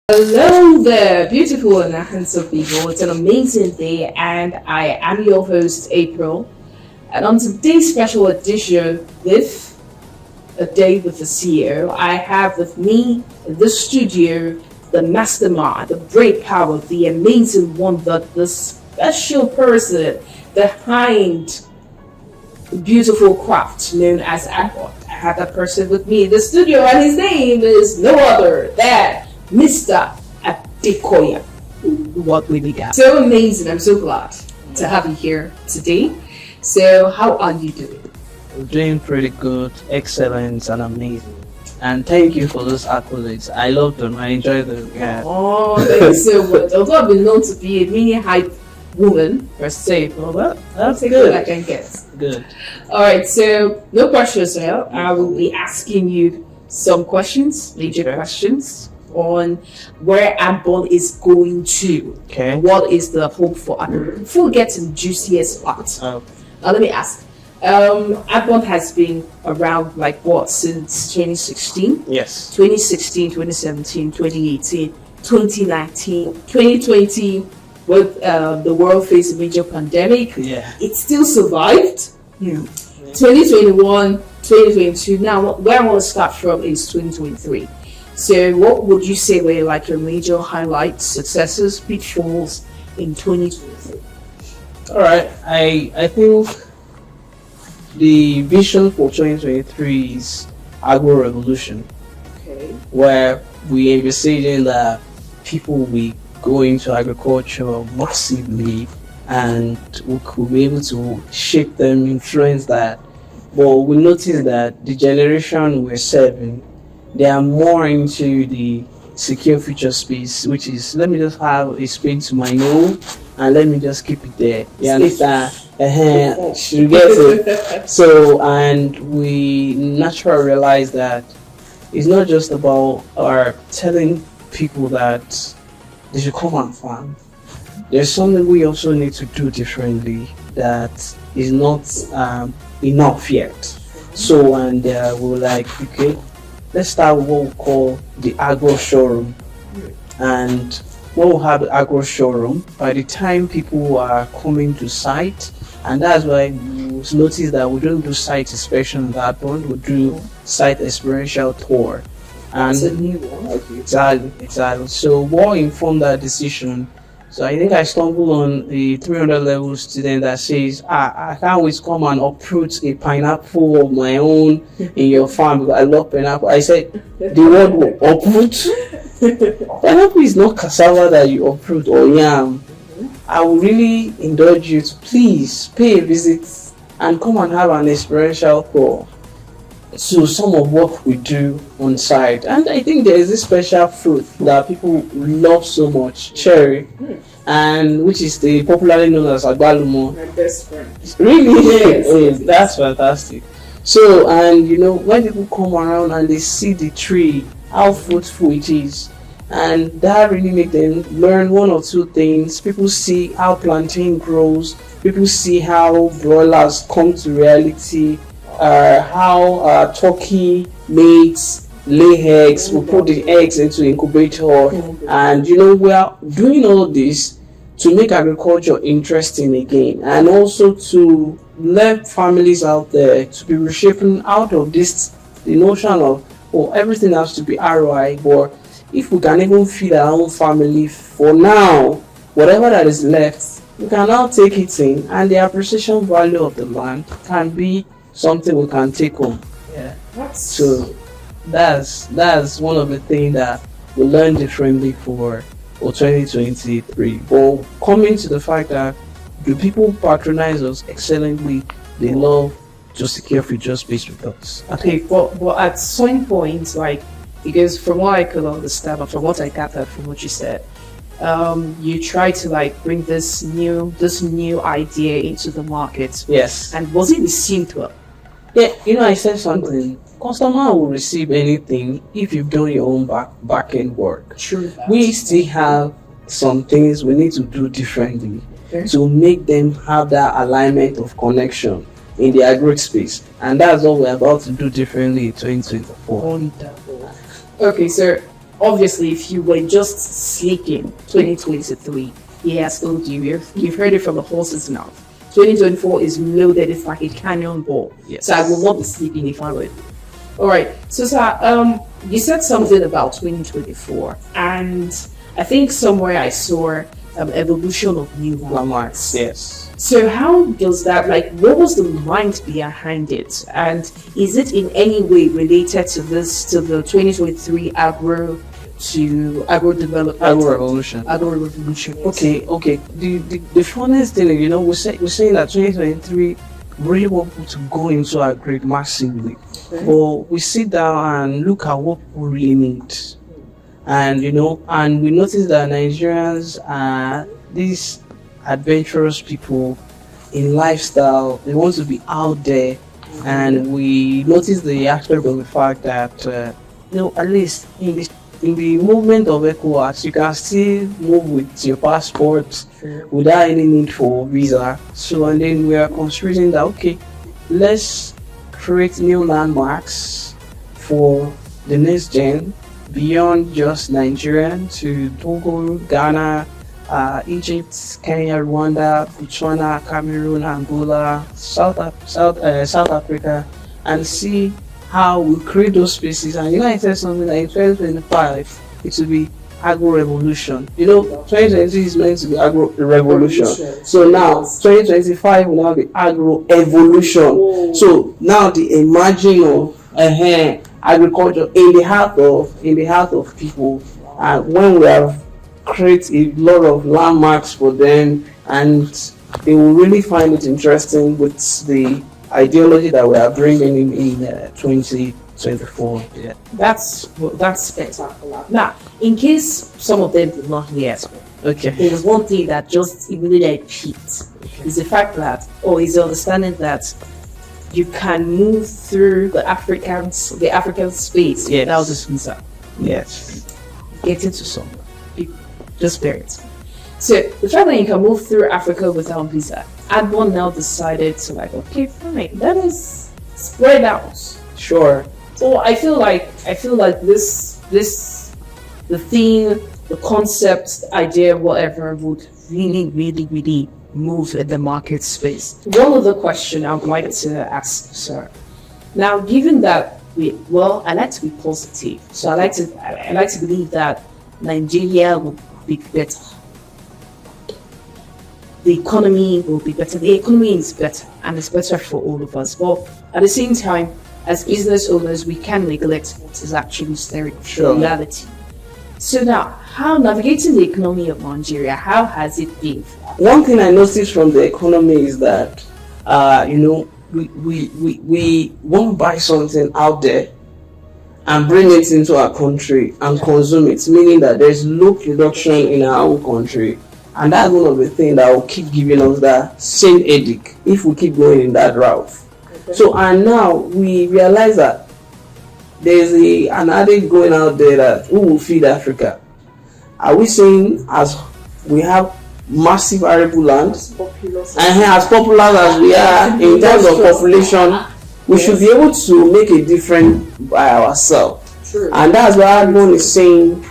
Hello there, beautiful and handsome people. It's an amazing day, and I am your host, April. And on today's special edition with A Day with the CEO, I have with me in the studio the mastermind, the great power, the amazing one, the special person behind the beautiful craft known as Apple. I have that person with me in the studio, and his name is no other than Mr. Adekoya. What we got. So amazing. I'm so glad to have you here today. So, how are you doing? We're doing pretty good, excellent, and amazing. And thank you for those accolades. I love them. I enjoy them. Yeah. Oh, thank you so much. Although I've been known to be a mini hype woman, per se, but That's take good. what I can get. Good. Alright, so no questions now. I will be asking you some questions, major questions, on where Apple is going to. Okay. What is the hope for Apple? Before we get to the juiciest part, Oh, now let me ask. Apple has been around like what since 2016? yes. 2016, 2017, 2018, 2019, 2020, with the world faced a major pandemic. Yeah. It still survived. Yeah. 2021, 2022. Now, where I want to start from is 2023. So, what would you say were like your major highlights, successes, pitfalls in 2023? All right. I think the vision for 2023 is agro revolution, Okay. where we envisaging that people will go into agriculture massively and we could be able to shape them, influence that. But we notice that the generation we're serving, they are more into the secure future space, which is let me just have a space to my own and let me just keep it there. You understand? Should get it. So, and we naturally realize that it's not just about our telling people that they should come and farm. There's something we also need to do differently that is not enough yet. So, and we're like, okay, let's start with what we call the agro showroom. And when we have the agro showroom, by the time people are coming to site, and that's why you notice that we don't do site inspection on that one, we do site experiential tour. And That's a new one. exactly. So what informed that decision? So I think I stumbled on a 300 level student that says, I can't wait to come and uproot a pineapple of my own in your farm because I love pineapple. I said, the word will uproot. Pineapple is not cassava that you uproot or yam. I would really indulge you to please pay a visit and come and have an experiential tour to some of what we do on site. And I think there is this special fruit that people love so much, cherry, and which is the popularly known as agbalumo. My best friend. Really? Yes. That's fantastic. So, and you know, when people come around and they see the tree, how fruitful it is, and that really make them learn one or two things. People see how plantain grows, people see how broilers come to reality, how turkey mates lay eggs. We put the eggs into incubator, and you know we are doing all this to make agriculture interesting again, and also to let families out there to be reshaping out of this the notion of everything has to be ROI. But if we can even feed our own family for now, whatever that is left, we can now take it in, and the appreciation value of the land can be something we can take home. Yeah. So that's one of the things that we learn differently for 2023. But coming to the fact that do people patronize us excellently? They love to secure future space with us. Okay, but at some point, like, because from what I could understand, or from what I gathered from what you said, you try to like bring this new idea into the market. Yes. And was it received well? Yeah, you know, I said something. Customer will receive anything if you've done your own back end work. True. We still have some things we need to do differently to make them have that alignment of connection in the agro space, and that's what we're about to do differently in 2024. Wonderful. Okay, so obviously, if you were just sleeping 2023, he has told you, you've heard it from the horse's mouth. 2024 is loaded, it's like a cannonball. Yes. So I will not be sleeping if I were you. All right. So, sir, you said something about 2024, and I think somewhere I saw evolution of new landmarks. Yes. So how does that, like, what was the mind behind it? And is it in any way related to the 2023 agro development? Agro revolution. Agro revolution. Okay. The funniest thing, we're saying that 2023 really want people to go into our grade massively. Okay. But we sit down and look at what we really need. And and we notice that Nigerians are these adventurous people in lifestyle. They want to be out there, and we notice the aspect of the fact that at least in the movement of ECOWAS, you can still move with your passport without any need for visa. So, and then we are considering that, okay, let's create new landmarks for the next gen beyond just Nigeria to Togo, Ghana, Egypt, Kenya, Rwanda, Botswana, Cameroon, Angola, South Africa, and see how we create those spaces. And I said something like in 2025 it will be agro revolution. 2020 is meant to be agro revolution. So now 2025 will now be agro evolution. So now the emerging of agriculture in the heart of people, and when we have create a lot of landmarks for them, and they will really find it interesting with the ideology that we are bringing in 2024. Yeah, that's spectacular. Now, in case some of them did not hear, okay, there is one thing that just immediately peaked. Is the fact that, or is the understanding that you can move through the African space without this visa. Yes, get into some. Just bear it. So the fact that you can move through Africa without visa, Adbon now decided to okay, fine, let us spread out. Sure. So I feel like this the theme, the concept, the idea, whatever would really move in the market space. One other question I would like to ask, sir. Now, given that I like to be positive, so I like to believe that Nigeria will be better. The economy will be better. The economy is better, and it's better for all of us. But at the same time, as business owners, we can neglect what is actually reality. So now, how navigating the economy of Nigeria? How has it been? One thing I noticed from the economy is that, we won't buy something out there and bring it into our country and consume it, meaning that there's low production in our own country. And that's one of the things that will keep giving us that same headache if we keep going in that route. Okay. So, and now we realize that there's an adage going out there that who will feed Africa? Are we saying as we have massive arable land, and as popular as we are in terms of population, we should be able to make a difference by ourselves. True. And that's why everyone is saying,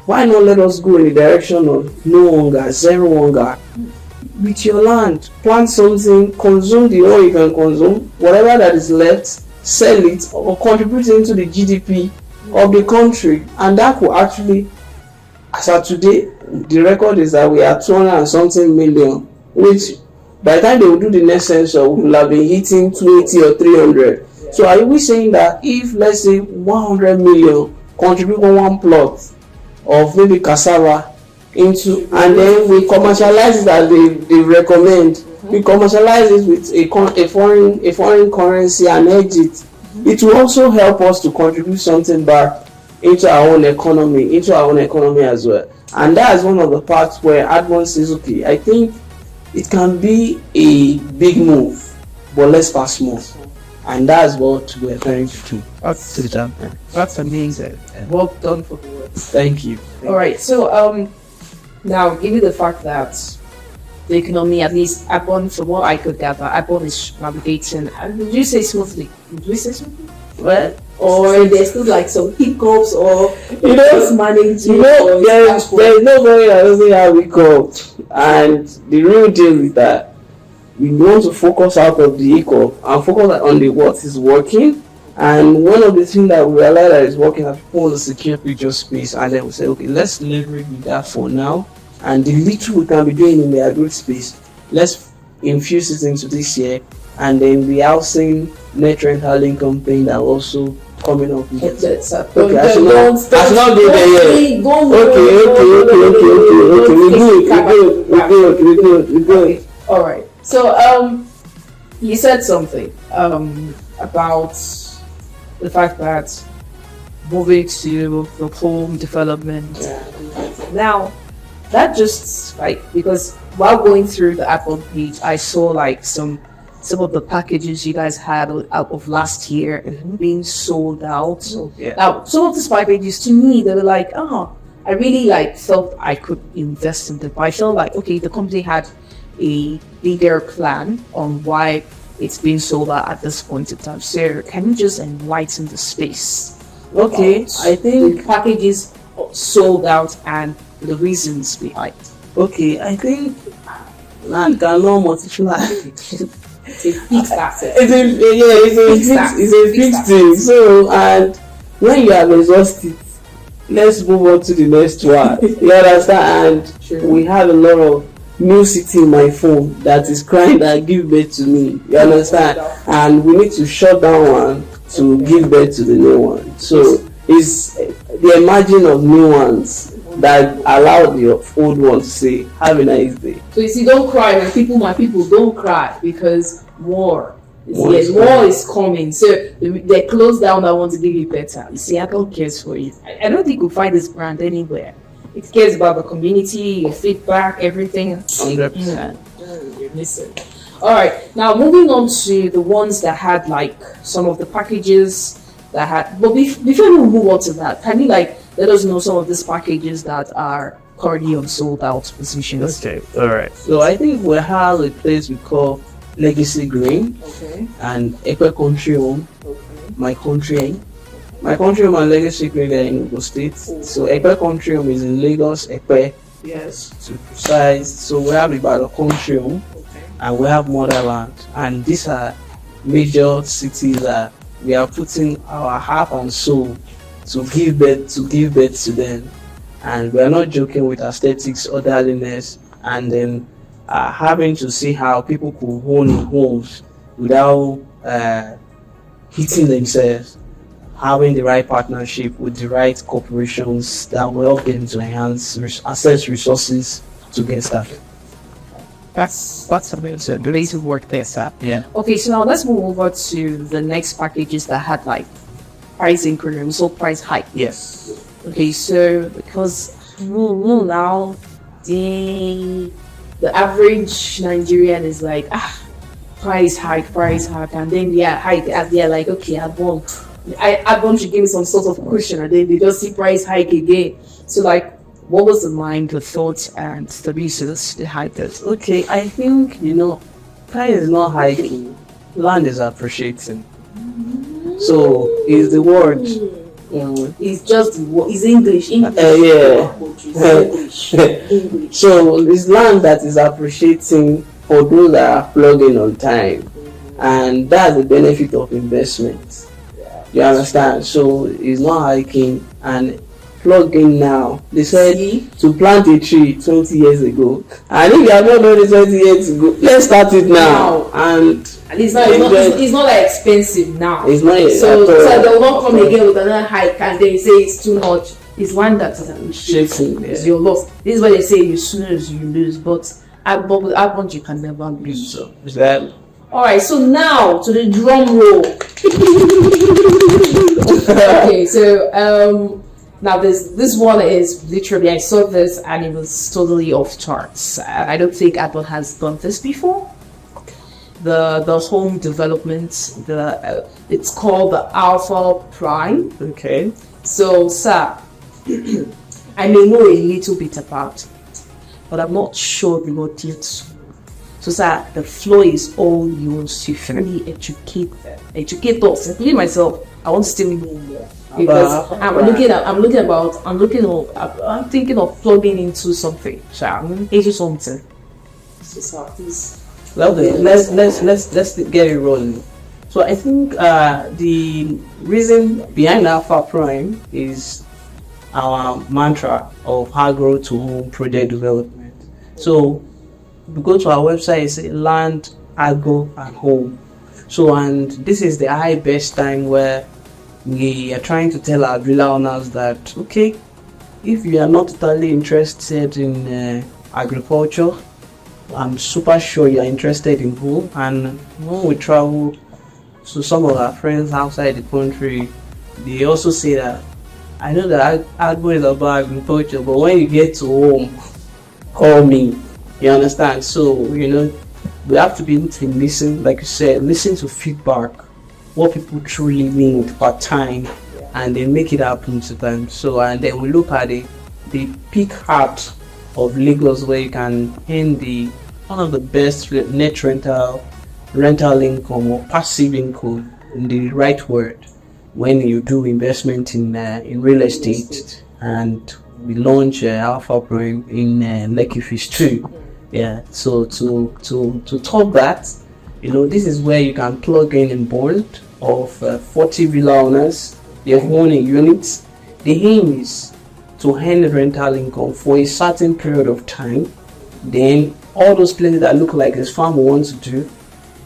why not let us go in the direction of no hunger, zero hunger? With your land, plant something, consume the oil you can consume, whatever that is left, sell it or contribute into the GDP of the country. And that will actually, as of today, the record is that we are 200 and something million, which by the time they will do the next census, we will have been hitting 280 or 300. Yeah. So are we saying that if, let's say, 100 million contribute on one plot of maybe cassava into, and then we commercialize it as they recommend, we commercialize it with a foreign currency and hedge it, it will also help us to contribute something back into our own economy as well. And that's one of the parts where Advance says, okay, I think it can be a big move, but let's start small. And that's what we're trying to do. That's amazing. Well done for the work. Thank you. All right. So now, given the fact that the economy, at least Abon, from what I could gather, Abon is navigating. Did you say smoothly? Well, or there's still like some hiccups, or You know, Just managing. there's nobody that doesn't have hiccup, and the real deal is that we want to focus out of the hiccup and focus on the what is working. And one of the things that we realize that is working is people want to secure picture space, and then we say, okay, let's leverage that for now. And the little we can be doing in the agri space, let's infuse it into this year, and then the housing net rental income thing that also coming up. Okay, I should not go there yet. Okay, we good. All right. So you said something about the fact that moving to the home development. Now, that just like, because while going through the Apple page, I saw like some of the packages you guys had out of last year being sold out. Now, some of these packages to me, they were like, I really like felt I could invest in them. But I felt like, okay, the company had a bigger plan on why it's being sold out at this point in time. So can you just enlighten the space? Okay, I think the packages sold out and the reasons behind. Okay, I think land cannot multiply. It's a fixed asset. It's a fixed thing. So, and when you have exhausted, let's move on to the next one. You understand? And Sure. We have a lot of new city in my phone that is crying that give birth to me. You understand? And we need to shut down one to give birth to the new one. So it's the emerging of new ones that allow the old one to say, have a nice day. So you see, don't cry when my people don't cry, because war is coming. So they close down that want to give you better. You see, Apple cares for you. I don't think you'll find this brand anywhere. It cares about the community, your feedback, everything. 100%. Listen. Alright, now moving on to the ones that had like some of the packages that had, but before we move on to that, can you like let us know some of these packages that are currently on sold out positions? Okay, alright. So I think we have a place we call Legacy Green and Ekwe Country Home, My Country Home. My Country Home and Legacy Green are in Ogun State. So Ekwe Country Home is in Lagos, Ekwe, Yes. to be precise. So we have about a country home and we have motherland, and these are major cities that we are putting our heart and soul to give birth to them. And we are not joking with aesthetics, orderliness, and then having to see how people could own homes without hitting themselves, having the right partnership with the right corporations that will help them to enhance access resources to get started. That's amazing. Amazing work there, sir. Yeah. Okay, so now let's move over to the next packages that had like price increments or price hike. Yes. Okay, so because now the average Nigerian is like price hike, and then they're like, okay, Adbom should give me some sort of cushion, and then they just see price hike again. So like, what was the mind, the thoughts, and the reasons behind this? Okay, I think price is not hiking, land is appreciating. So is the word. It's just it's English. English. So it's land that is appreciating for those that are plugging on time, and that's the benefit of investment. You understand? So it's not hiking and plugging now. They said to plant a tree 20 years ago, and if you have not done it 20 years ago, let's start it now. And it's not that expensive now. It's not. So they will not come again with another hike and they say it's too much. It's one that is appreciating. It's your loss. This is why they say you snooze, you lose. But with Adbom you can never lose. So is that? Alright, so now to the drum roll. Okay, so now this one is literally, I saw this and it was totally off charts. I don't think Apple has done this before. The home development, it's called the Alpha Prime. Okay. So, sir, I may know a little bit about it, but I'm not sure the details. So sir, the floor is all yours to fully educate them. Educate us, including myself. I want to still know more. Because I'm thinking of plugging into something. So I'm going to something. Well, then, let's get it rolling. So I think the reason behind Alpha Prime is our mantra of hard growth to home project development. So we go to our website, it's land, agro, and home. So, and this is the high best time where we are trying to tell our villa owners that, okay, if you are not totally interested in agriculture, I'm super sure you're interested in home. And when we travel to some of our friends outside the country, they also say that, I know that agro is about agriculture, but when you get to home, call me. You understand? So, we have to be able to listen, like you said, listen to feedback, what people truly need per time, and then make it happen to them. So, and then we look at the peak heart of Lagos, where you can earn one of the best net rental income or passive income, in the right word, when you do investment in real estate. And we launch Alpha Prime in Lekki Fish 2. Yeah, so to top that, this is where you can plug in a bond of 40 villa owners. They're owning units. The aim is to earn rental income for a certain period of time. Then all those places that look like this farm wants to do,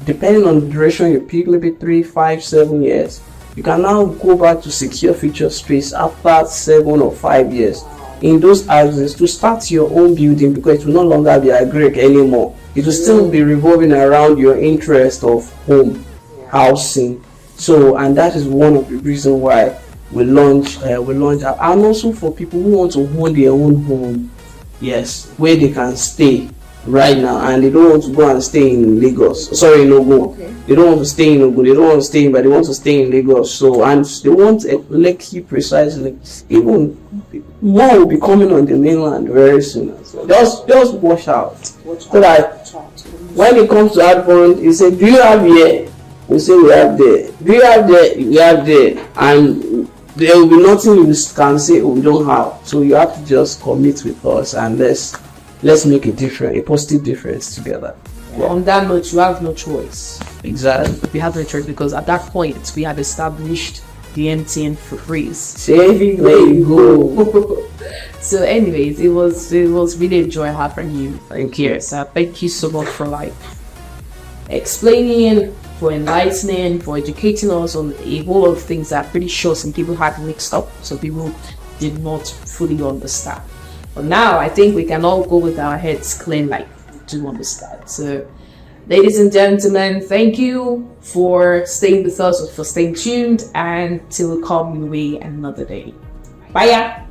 depending on the duration you pick, maybe 3, 5, 7 years, you can now go back to secure future space after 7 or 5 years in those houses to start your own building, because it will no longer be agric anymore. It will still be revolving around your interest of home housing. So, and that is one of the reasons why we launch and also for people who want to own their own home, yes, where they can stay right now, and they don't want to go and stay in Lagos. Sorry, in Ogun. Okay. They don't want to stay in Ogun. They don't want to stay in, but they want to stay in Lagos. So, and they want Lekki precisely. Even more will be coming on the mainland very soon. So just watch out. So that when it comes to advance, you say, do you have here? We say we have there. Do you have there? We have there. And there will be nothing you can say we don't have. So you have to just commit with us, and let's make a positive difference together. Well, on that note, you have no choice. Exactly. We have no choice, because at that point we have established the MTN for freeze. Saving, there you go. So anyways, it was really a joy having you. Thank you. So thank you so much for explaining, for enlightening, for educating us on a whole lot of things that I'm pretty sure some people had mixed up, so people did not fully understand. But now I think we can all go with our heads clean, like we do understand. So ladies and gentlemen, thank you for staying with us, for staying tuned, and till we come your way another day. Bye.